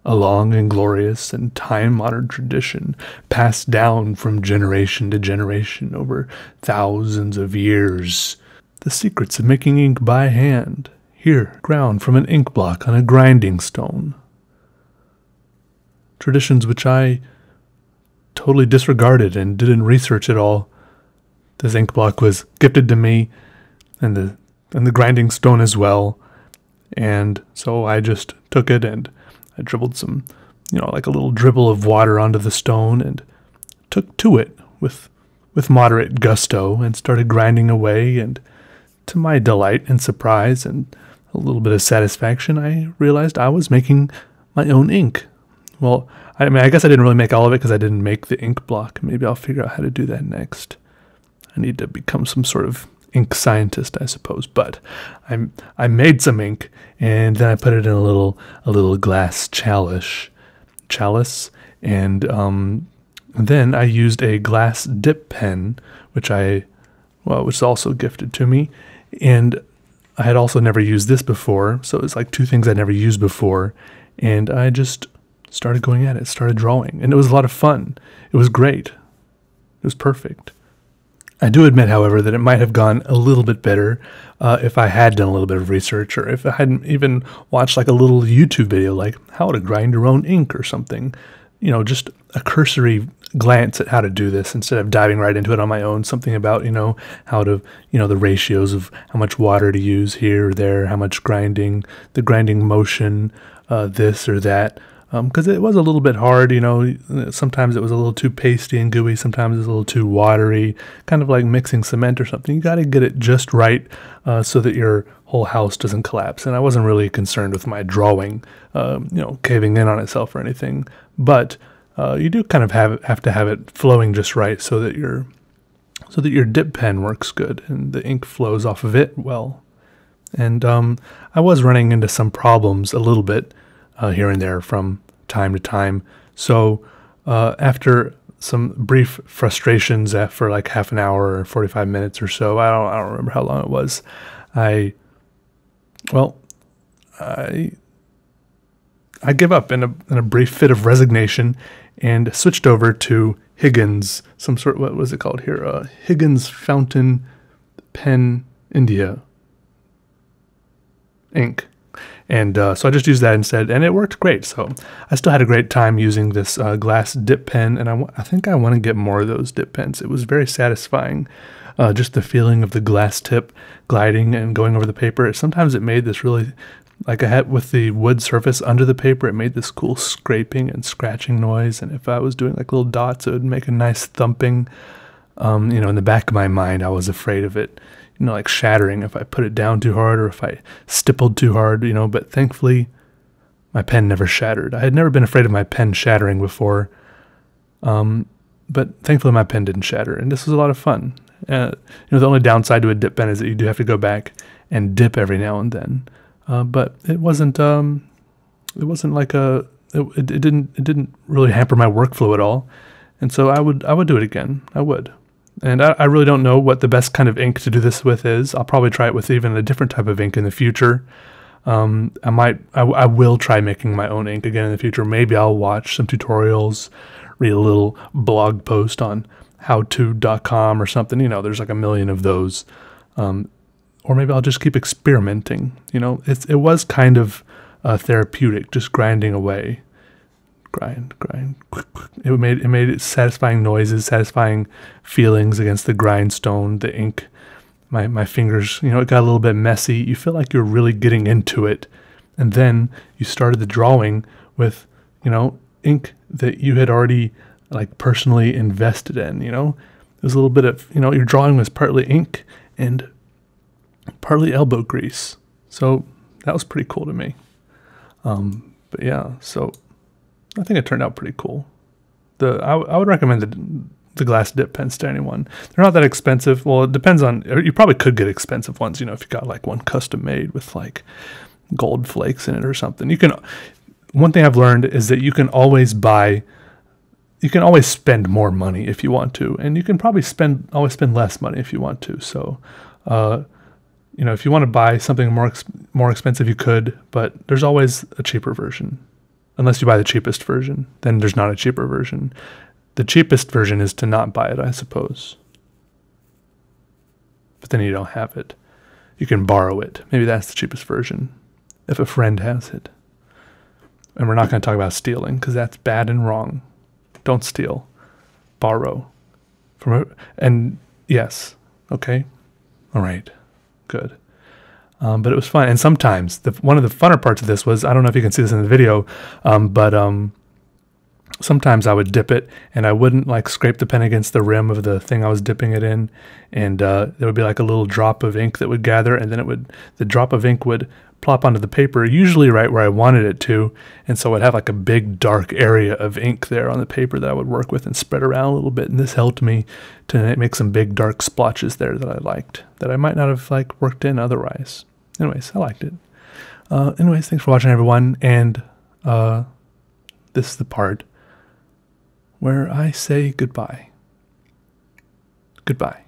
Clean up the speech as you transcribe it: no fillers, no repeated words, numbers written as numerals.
a long and glorious and time-honored tradition passed down from generation to generation over thousands of years. The secrets of making ink by hand, here ground from an ink block on a grinding stone. Traditions which I totally disregarded and didn't research at all. This ink block was gifted to me, and the grinding stone as well. And so I just took it and I dribbled some, like a little dribble of water onto the stone and took to it with moderate gusto and started grinding away. And to my delight and surprise and a little bit of satisfaction, I realized I was making my own ink. Well, I guess I didn't really make all of it because I didn't make the ink block. Maybe I'll figure out how to do that next. I need to become some sort of ink scientist, I suppose. But I made some ink, and then I put it in a little glass chalice, and then I used a glass dip pen, which was also gifted to me, and I had also never used this before, so it's like two things I'd never used before, and I just started going at it, started drawing, and it was a lot of fun. It was great. It was perfect. I do admit, however, that it might have gone a little bit better if I had done a little bit of research, or if I hadn't even watched like a little YouTube video like how to grind your own ink or something. Just a cursory glance at how to do this instead of diving right into it on my own. Something about, how to, the ratios of how much water to use here or there, how much grinding, the grinding motion, this or that. Because it was a little bit hard, sometimes it was a little too pasty and gooey, sometimes it was a little too watery, kind of like mixing cement or something. You got to get it just right so that your whole house doesn't collapse. And I wasn't really concerned with my drawing, caving in on itself or anything. But you do kind of have to have it flowing just right so that your dip pen works good and the ink flows off of it well. And I was running into some problems a little bit here and there from time to time. So after some brief frustrations for like half an hour or 45 minutes or so, I don't remember how long it was, I give up in a brief fit of resignation and switched over to Higgins, what was it called here? Higgins Fountain Pen India ink. And so I just used that instead, and it worked great. So I still had a great time using this glass dip pen, and I think I want to get more of those dip pens. It was very satisfying, just the feeling of the glass tip gliding and going over the paper. Sometimes it made this really, like I had with the wood surface under the paper, it made this cool scraping and scratching noise. And if I was doing like little dots, it would make a nice thumping. In the back of my mind, I was afraid of it, like shattering if I put it down too hard or if I stippled too hard, but thankfully my pen never shattered. I had never been afraid of my pen shattering before, but thankfully my pen didn't shatter, and this was a lot of fun. The only downside to a dip pen is that you do have to go back and dip every now and then, but it wasn't like it didn't really hamper my workflow at all, and so I would do it again. I would. And I really don't know what the best kind of ink to do this with is. I'll probably try it with even a different type of ink in the future. I will try making my own ink again in the future. Maybe I'll watch some tutorials, read a little blog post on howto.com or something. There's like a million of those. Or maybe I'll just keep experimenting. It was kind of therapeutic, just grinding away. Grind. It made it satisfying noises, satisfying feelings against the grindstone, the ink. My fingers, it got a little bit messy. You feel like you're really getting into it. And then you started the drawing with, ink that you had already like personally invested in, There's a little bit of, your drawing was partly ink and partly elbow grease. So that was pretty cool to me. But yeah, so I think it turned out pretty cool. I would recommend the glass dip pens to anyone. They're not that expensive. Well, it depends on, you probably could get expensive ones, if you got like one custom made with like gold flakes in it or something. One thing I've learned is that you can always spend more money if you want to, and you can probably always spend less money if you want to. So, if you want to buy something more expensive, you could, but there's always a cheaper version. unless you buy the cheapest version. Then there's not a cheaper version. The cheapest version is to not buy it, I suppose. But then you don't have it. You can borrow it. Maybe that's the cheapest version, if a friend has it. And we're not going to talk about stealing, because that's bad and wrong. Don't steal. Borrow. And yes. Okay. All right. Good. But it was fun. And sometimes, one of the funner parts of this was, I don't know if you can see this in the video, but sometimes I would dip it, and I wouldn't like scrape the pen against the rim of the thing I was dipping it in, and there would be like a little drop of ink that would gather, and then the drop of ink would plop onto the paper, usually right where I wanted it to, and so I'd have like a big dark area of ink there on the paper that I would work with and spread around a little bit, and this helped me to make some big dark splotches there that I liked, that I might not have like worked in otherwise. Anyways, I liked it. Anyways, thanks for watching, everyone, and this is the part where I say goodbye. Goodbye.